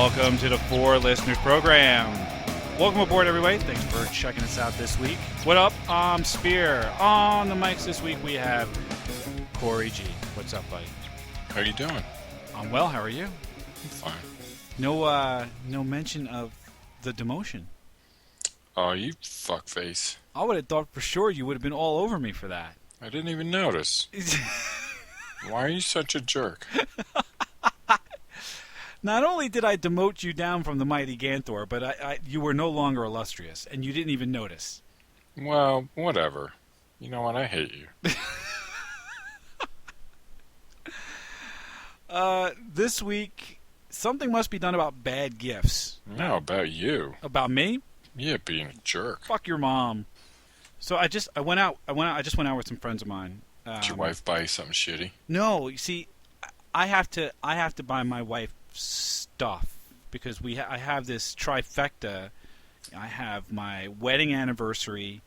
welcome to the For Listeners program. Welcome aboard, everybody. Thanks for checking us out this week. What up? I'm Spear. On the mics this week, we have Corey G. What's up, buddy? How are you doing? I'm well. How are you? I'm fine. No mention of the demotion. Oh, you fuckface. I would have thought for sure you would have been all over me for that. I didn't even notice. Why are you such a jerk? Not only did I demote you down from the mighty Ganthor, but you were no longer illustrious, and you didn't even notice. Well, whatever. You know what? I hate you. This week, something must be done about bad gifts. No, about you. About me? Yeah, being a jerk. Fuck your mom. So I just went out with some friends of mine. Did your wife buy you something shitty? No, you see, I have to buy my wife stuff because I have this trifecta. I have my wedding anniversary,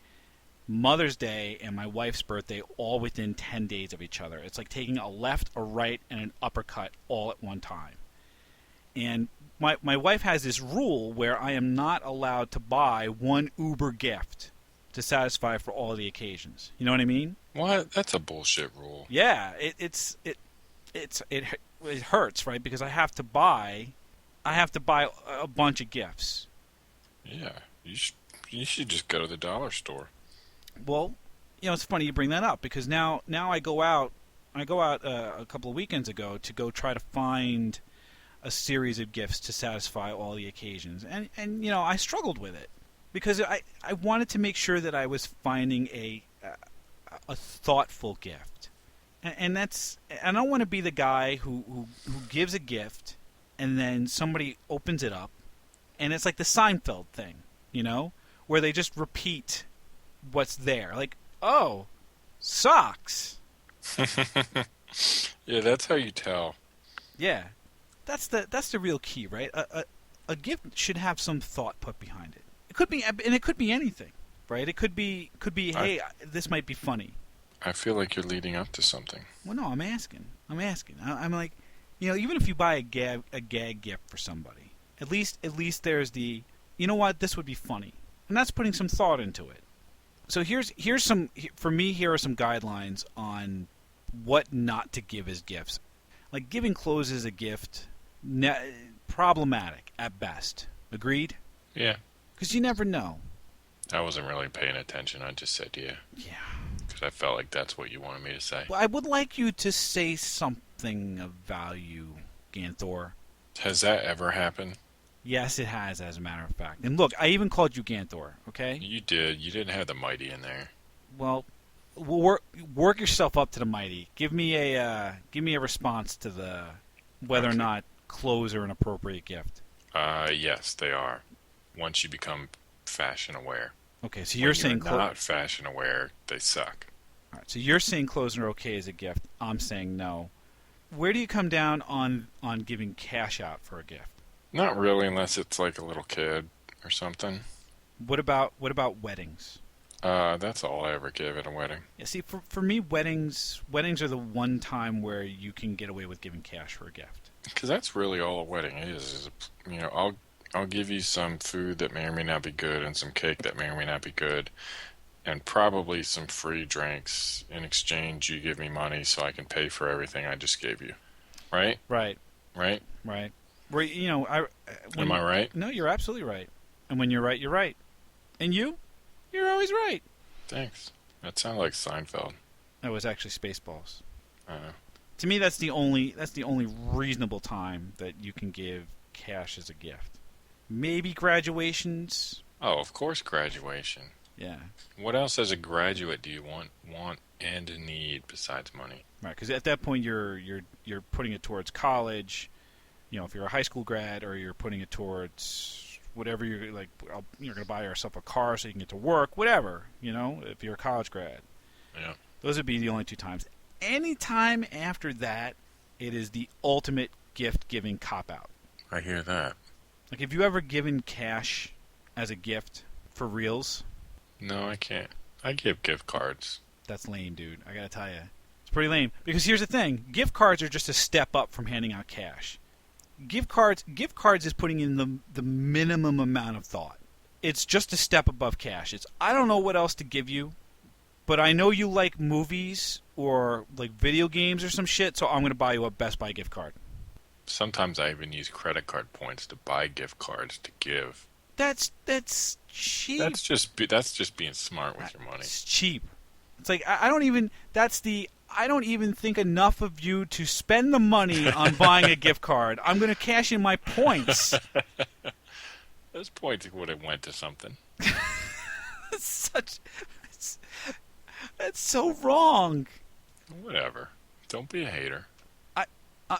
Mother's Day, and my wife's birthday all within 10 days of each other. It's like taking a left, a right, and an uppercut all at one time. And my wife has this rule where I am not allowed to buy one Uber gift to satisfy for all the occasions. You know what I mean? What? That's a bullshit rule. Yeah, it hurts, right? Because I have to buy a bunch of gifts. Yeah, you should just go to the dollar store. Well, it's funny you bring that up because now I go out a couple of weekends ago to go try to find a series of gifts to satisfy all the occasions, and I struggled with it because I wanted to make sure that I was finding a thoughtful gift. And I don't want to be the guy who gives a gift and then somebody opens it up and it's like the Seinfeld thing, where they just repeat what's there. Like, oh, socks. Yeah, that's how you tell. Yeah. That's the real key, right? A gift should have some thought put behind it. It could be anything, right? It could be hey, this might be funny. I feel like you're leading up to something. Well, no, I'm asking. I'm like, even if you buy a gag gift for somebody, at least there's the, this would be funny, and that's putting some thought into it. So here's some, for me, here are some guidelines on what not to give as gifts. Like giving clothes as a gift, problematic at best. Agreed? Yeah. Because you never know. I wasn't really paying attention. I just said yeah. Yeah. Because I felt like that's what you wanted me to say. Well, I would like you to say something of value, Ganthor. Has that ever happened? Yes, it has, as a matter of fact. And look, I even called you Ganthor, okay? You did. You didn't have the mighty in there. Well, work yourself up to the mighty. Give me a response to the whether or not clothes are an appropriate gift. Yes, they are. Once you become fashion aware. Okay, so you're saying not fashion aware, they suck. All right, so you're saying clothes are okay as a gift. I'm saying no. Where do you come down on giving cash out for a gift? Not really, unless it's like a little kid or something. What about weddings? That's all I ever give at a wedding. Yeah, see, for me, weddings are the one time where you can get away with giving cash for a gift. Because that's really all a wedding is I'll give you some food that may or may not be good and some cake that may or may not be good and probably some free drinks. In exchange, you give me money so I can pay for everything I just gave you. Right? Right. Right? Right. Where, Am I right? No, you're absolutely right. And when you're right, you're right. And you're always right. Thanks. That sounded like Seinfeld. That was actually Spaceballs. Uh-huh. To me, that's the only reasonable time that you can give cash as a gift. Maybe graduations. Oh, of course, graduation. Yeah. What else as a graduate do you want and need besides money? Right, because at that point you're putting it towards college. If you're a high school grad, or you're putting it towards whatever you're like. You're going to buy yourself a car so you can get to work. Whatever. If you're a college grad. Yeah. Those would be the only two times. Any time after that, it is the ultimate gift-giving cop-out. I hear that. Like, have you ever given cash as a gift for reals? No, I can't. I give gift cards. That's lame, dude. I gotta tell you. It's pretty lame. Because here's the thing. Gift cards are just a step up from handing out cash. Gift cards is putting in the minimum amount of thought. It's just a step above cash. It's I don't know what else to give you, but I know you like movies or like video games or some shit, so I'm going to buy you a Best Buy gift card. Sometimes I even use credit card points to buy gift cards to give. That's cheap. That's just being smart with your money. It's cheap. It's like I don't even. I don't even think enough of you to spend the money on buying a gift card. I'm going to cash in my points. Those points would have went to something. That's so wrong. Whatever. Don't be a hater.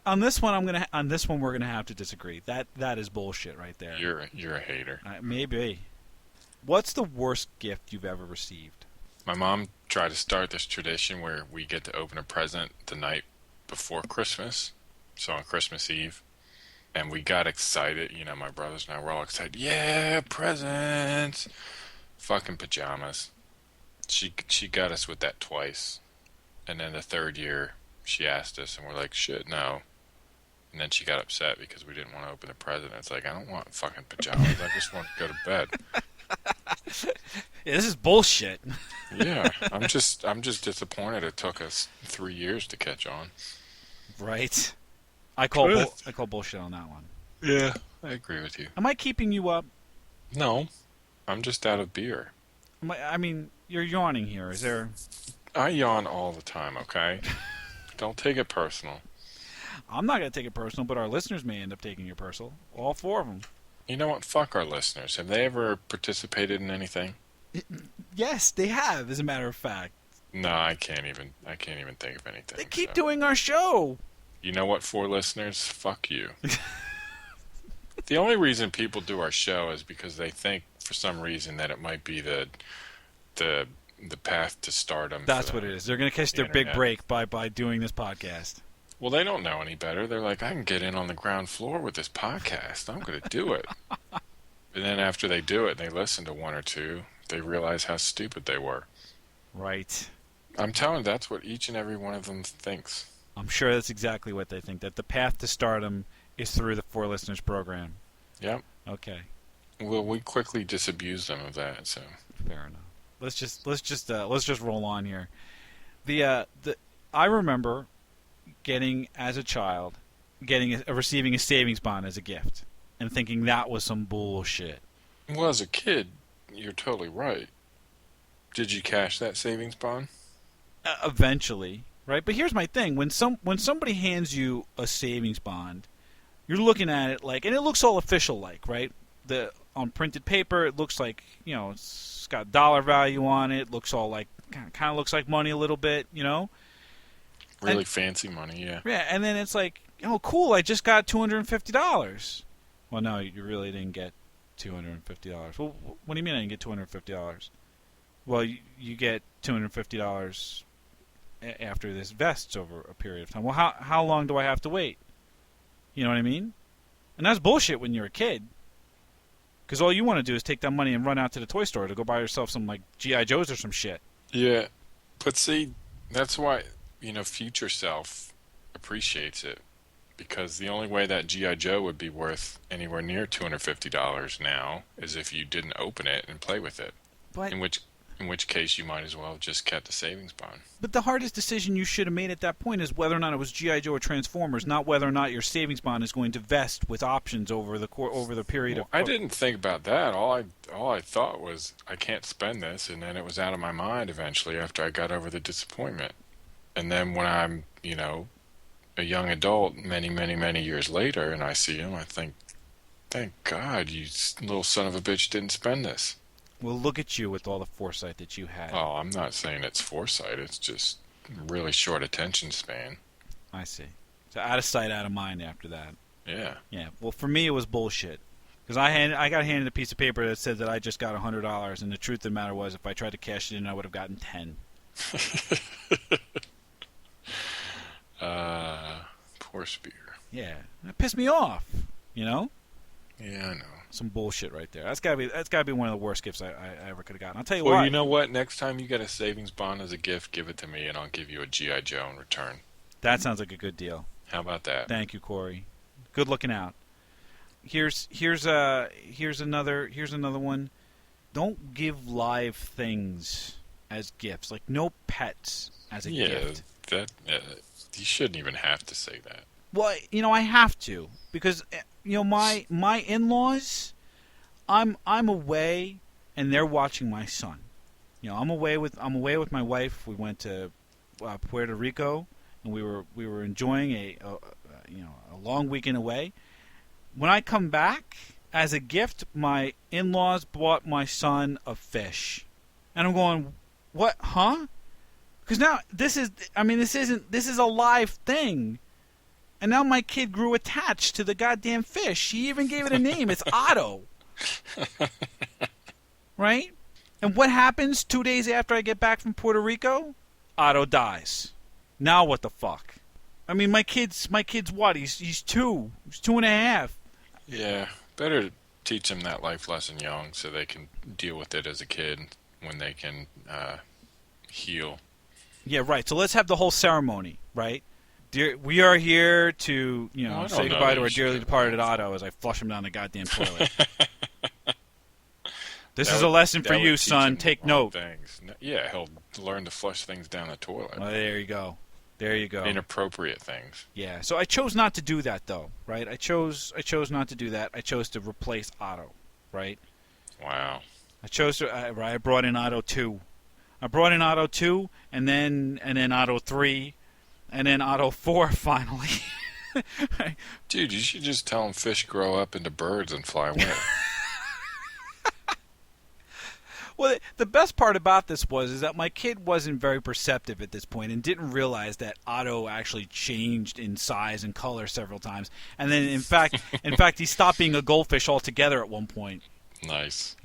On this one, we're gonna have to disagree. That is bullshit right there. You're a hater. Maybe. What's the worst gift you've ever received? My mom tried to start this tradition where we get to open a present the night before Christmas, so on Christmas Eve, and we got excited. You know, my brothers and I were all excited. Yeah, presents. Fucking pajamas. She got us with that twice, and then the third year she asked us, and we're like, shit, no. And then she got upset because we didn't want to open the present. It's like, I don't want fucking pajamas. I just want to go to bed. Yeah, this is bullshit. Yeah, I'm just disappointed it took us 3 years to catch on. Right. I call bullshit on that one. Yeah, I agree with you. Am I keeping you up? No, I'm just out of beer. I mean, you're yawning here. Is there... I yawn all the time, okay? Don't take it personal. I'm not going to take it personal, but our listeners may end up taking it personal. All four of them. You know what? Fuck our listeners. Have they ever participated in anything? Yes, they have, as a matter of fact. No, I can't even think of anything. They keep doing our show. You know what, for listeners? Fuck you. The only reason people do our show is because they think, for some reason, that it might be the path to stardom. That's what it is. They're going to catch their big break by doing this podcast. Well, they don't know any better. They're like, I can get in on the ground floor with this podcast. I'm going to do it. And then after they do it and they listen to one or two, they realize how stupid they were. Right. I'm telling you, that's what each and every one of them thinks. I'm sure that's exactly what they think, that the path to stardom is through the For Listeners program. Yep. Okay. Well, we quickly disabuse them of that, so. Fair enough. Let's just roll on here. I remember getting, as a child, receiving a savings bond as a gift and thinking that was some bullshit. Well, as a kid, you're totally right. Did you cash that savings bond? Eventually, right? But here's my thing: when somebody hands you a savings bond, you're looking at it like, and it looks all official, like, right? On printed paper, it looks like, you know, it's got dollar value on it. Looks all like, kind of looks like money a little bit, you know. Really fancy money, yeah. Yeah, and then it's like, oh, cool! I just got $250. Well, no, you really didn't get $250. Well, what do you mean I didn't get $250? Well, you get $250 after this vests over a period of time. Well, how long do I have to wait? You know what I mean? And that's bullshit when you're a kid. Because all you want to do is take that money and run out to the toy store to go buy yourself some, like, G.I. Joes or some shit. Yeah, but see, that's why, you know, future self appreciates it. Because the only way that G.I. Joe would be worth anywhere near $250 now is if you didn't open it and play with it. But In which case you might as well have just kept the savings bond. But the hardest decision you should have made at that point is whether or not it was G.I. Joe or Transformers, not whether or not your savings bond is going to vest with options over the period of... I didn't think about that. All I thought was, I can't spend this, and then it was out of my mind eventually after I got over the disappointment. And then when I'm, you know, a young adult many, many, many years later, and I see him, I think, thank God you little son of a bitch didn't spend this. Well, look at you with all the foresight that you had. Oh, I'm not saying it's foresight. It's just really short attention span. I see. So out of sight, out of mind after that. Yeah. Yeah. Well, for me, it was bullshit. Because I got handed a piece of paper that said that I just got $100, and the truth of the matter was, if I tried to cash it in, I would have gotten 10. Poor Spear. Yeah. That pissed me off. You know? Yeah, I know. Some bullshit right there. That's gotta be one of the worst gifts I ever could have gotten. I'll tell you Well, what. you know what? Next time you get a savings bond as a gift, give it to me, and I'll give you a G.I. Joe in return. That sounds like a good deal. How about that? Thank you, Corey. Good looking out. Here's another one. Don't give live things as gifts. Like no pets as a gift. That you shouldn't even have to say that. Well, I have to because my in-laws, I'm away and they're watching my son. I'm away with my wife. We went to Puerto Rico and we were enjoying a long weekend away. When I come back, as a gift, my in-laws bought my son a fish, and I'm going, what? Huh? Because now this is a live thing, and now my kid grew attached to the goddamn fish. He even gave it a name. It's Otto, right? And what happens 2 days after I get back from Puerto Rico? Otto dies. Now what the fuck? I mean, my kid's what? He's 2. He's 2.5. Yeah, better teach them that life lesson young so they can deal with it as a kid when they can heal. Yeah, right. So let's have the whole ceremony, right? We are here to, say goodbye to our dearly departed Otto as I flush him down the goddamn toilet. This is a lesson for you, son. Take note. Things. Yeah, he'll learn to flush things down the toilet. Well, there you go. There you go. Inappropriate things. Yeah. So I chose not to do that, though. Right? I chose not to do that. I chose to replace Otto. Right? Wow. I brought in Otto 2. I brought in Otto 2, and then Otto 3, and then Otto 4 finally. Dude, you should just tell them fish grow up into birds and fly away. Well, the best part about this is that my kid wasn't very perceptive at this point and didn't realize that Otto actually changed in size and color several times. And then, in fact, he stopped being a goldfish altogether at one point. Nice.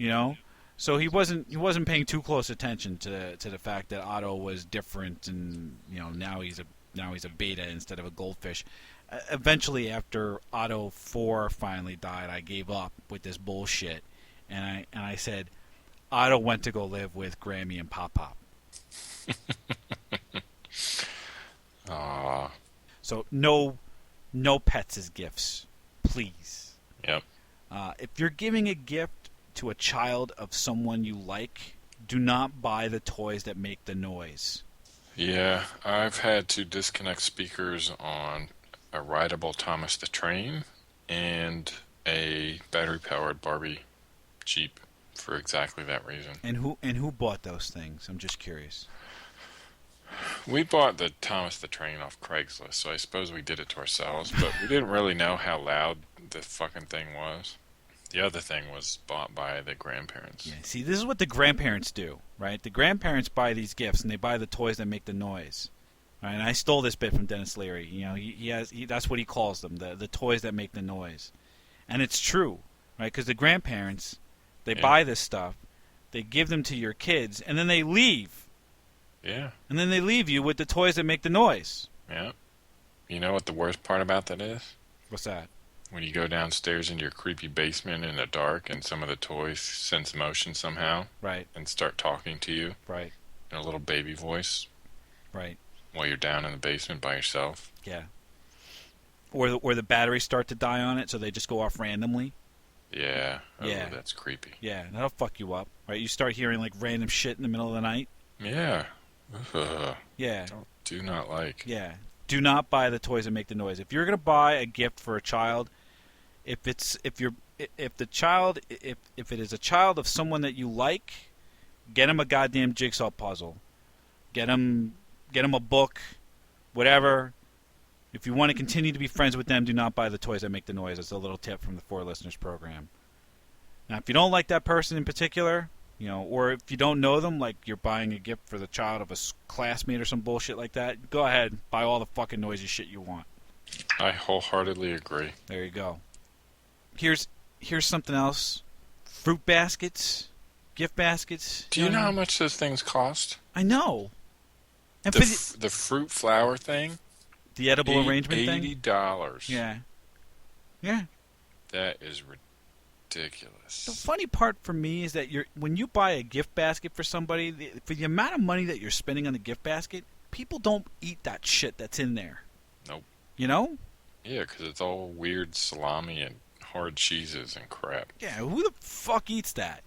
So he wasn't paying too close attention to the fact that Otto was different, and now he's a beta instead of a goldfish. Eventually, after Otto 4 finally died, I gave up with this bullshit, and I said, Otto went to go live with Grammy and Pop Pop. Aww. So no pets as gifts, please. Yep. If you're giving a gift to a child of someone you like, do not buy the toys that make the noise. Yeah, I've had to disconnect speakers on a rideable Thomas the Train and a battery-powered Barbie Jeep. For exactly that reason. And who bought those things? I'm just curious. We bought the Thomas the Train off Craigslist, so I suppose we did it to ourselves, but we didn't really know how loud the fucking thing was. The other thing was bought by the grandparents. Yeah, see, this is what the grandparents do, right? The grandparents buy these gifts, and they buy the toys that make the noise. Right? And I stole this bit from Dennis Leary. That's what he calls them, the toys that make the noise. And it's true, right? Because the grandparents... They buy this stuff, they give them to your kids, and then they leave. Yeah. And then they leave you with the toys that make the noise. Yeah. You know what the worst part about that is? What's that? When you go downstairs into your creepy basement in the dark and some of the toys sense motion somehow. Right. And start talking to you. Right. In a little baby voice. Right. While you're down in the basement by yourself. Yeah. Or the batteries start to die on it, so they just go off randomly. Yeah. Oh, yeah. That's creepy. Yeah, that'll fuck you up. Right? You start hearing like random shit in the middle of the night. Yeah. Yeah. Do not like. Yeah. Do not buy the toys that make the noise. If you're gonna buy a gift for a child, if it is a child of someone that you like, get him a goddamn jigsaw puzzle. Get him a book, whatever. If you want to continue to be friends with them, do not buy the toys that make the noise. It's a little tip from the 4 Listeners program. Now, if you don't like that person in particular, or if you don't know them, like you're buying a gift for the child of a classmate or some bullshit like that, go ahead, buy all the fucking noisy shit you want. I wholeheartedly agree. There you go. Here's something else. Fruit baskets, gift baskets. Do you know how much those things cost? I know. And the fruit flower thing? The edible arrangement thing? $80. Yeah. Yeah. That is ridiculous. The funny part for me is that when you buy a gift basket for somebody, for the amount of money that you're spending on the gift basket, people don't eat that shit that's in there. Nope. You know? Yeah, because it's all weird salami and hard cheeses and crap. Yeah, who the fuck eats that?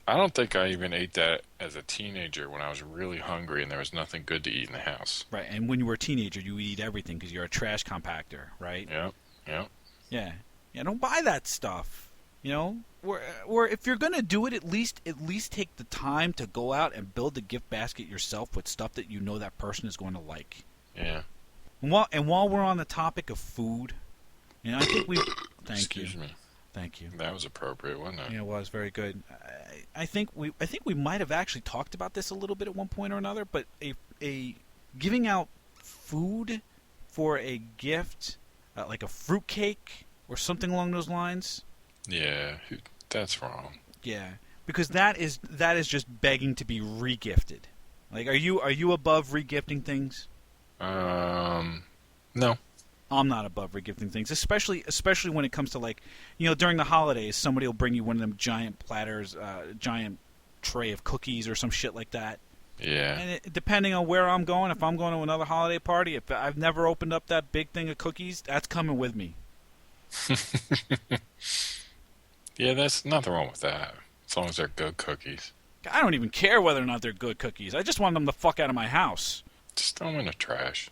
I don't think I even ate that as a teenager when I was really hungry and there was nothing good to eat in the house. Right, and when you were a teenager, you would eat everything because you're a trash compactor, right? Yep, yep. Yeah. Yeah, don't buy that stuff. You know? Or if you're gonna do it, at least take the time to go out and build the gift basket yourself with stuff that you know that person is going to like. Yeah. And while we're on the topic of food, you know, I think we Excuse me. Thank you. That was appropriate, wasn't it? Yeah, it was very good. I think we might have actually talked about this a little bit at one point or another, but a giving out food for a gift, like a fruitcake or something along those lines. Yeah, that's wrong. Yeah, because that is just begging to be regifted. Like, are you above regifting things? No. I'm not above regifting things, especially when it comes to, like, you know, during the holidays, somebody will bring you one of them giant platters, giant tray of cookies or some shit like that. Yeah. And depending on where I'm going, if I'm going to another holiday party, if I've never opened up that big thing of cookies, that's coming with me. Yeah, there's nothing wrong with that. As long as they're good cookies. I don't even care whether or not they're good cookies. I just want them the fuck out of my house. Just throw them in the trash.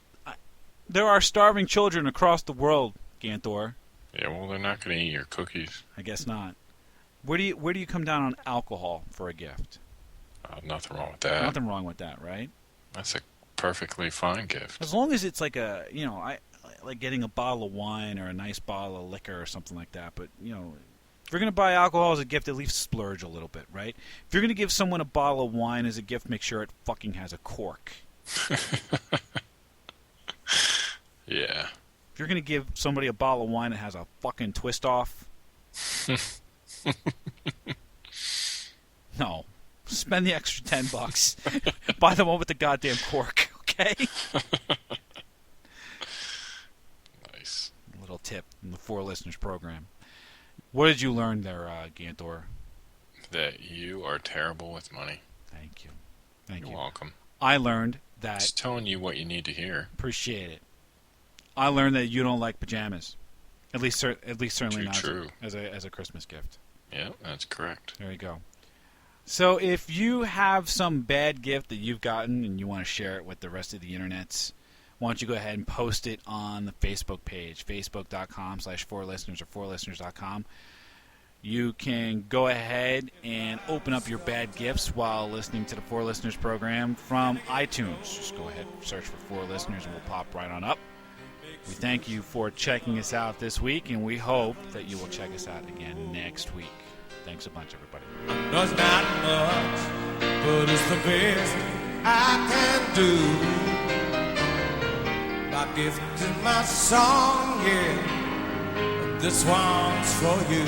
There are starving children across the world, Ganthor. Yeah, well, they're not going to eat your cookies. I guess not. Where do you come down on alcohol for a gift? Nothing wrong with that. Nothing wrong with that, right? That's a perfectly fine gift. As long as it's like I like getting a bottle of wine or a nice bottle of liquor or something like that. But, you know, if you're going to buy alcohol as a gift, at least splurge a little bit, right? If you're going to give someone a bottle of wine as a gift, make sure it fucking has a cork. Yeah. If you're going to give somebody a bottle of wine that has a fucking twist off, no. Spend the extra $10. Buy the one with the goddamn cork, okay? Nice. A little tip from the Four Listeners program. What did you learn there, Ganthor? That you are terrible with money. Thank you. You're welcome. I learned that... Just telling you what you need to hear. Appreciate it. I learned that you don't like pajamas. At least certainly not True. as a Christmas gift. Yeah, that's correct. There you go. So if you have some bad gift that you've gotten and you want to share it with the rest of the internets, why don't you go ahead and post it on the Facebook page, facebook.com/4listeners or 4listeners.com. You can go ahead and open up your bad gifts while listening to the Four Listeners program from iTunes. Just go ahead and search for Four Listeners and we'll pop right on up. We thank you for checking us out this week, and we hope that you will check us out again next week. Thanks a bunch, everybody. Does not much, but it's the best I can do. My gift is my song, yeah. This one's for you.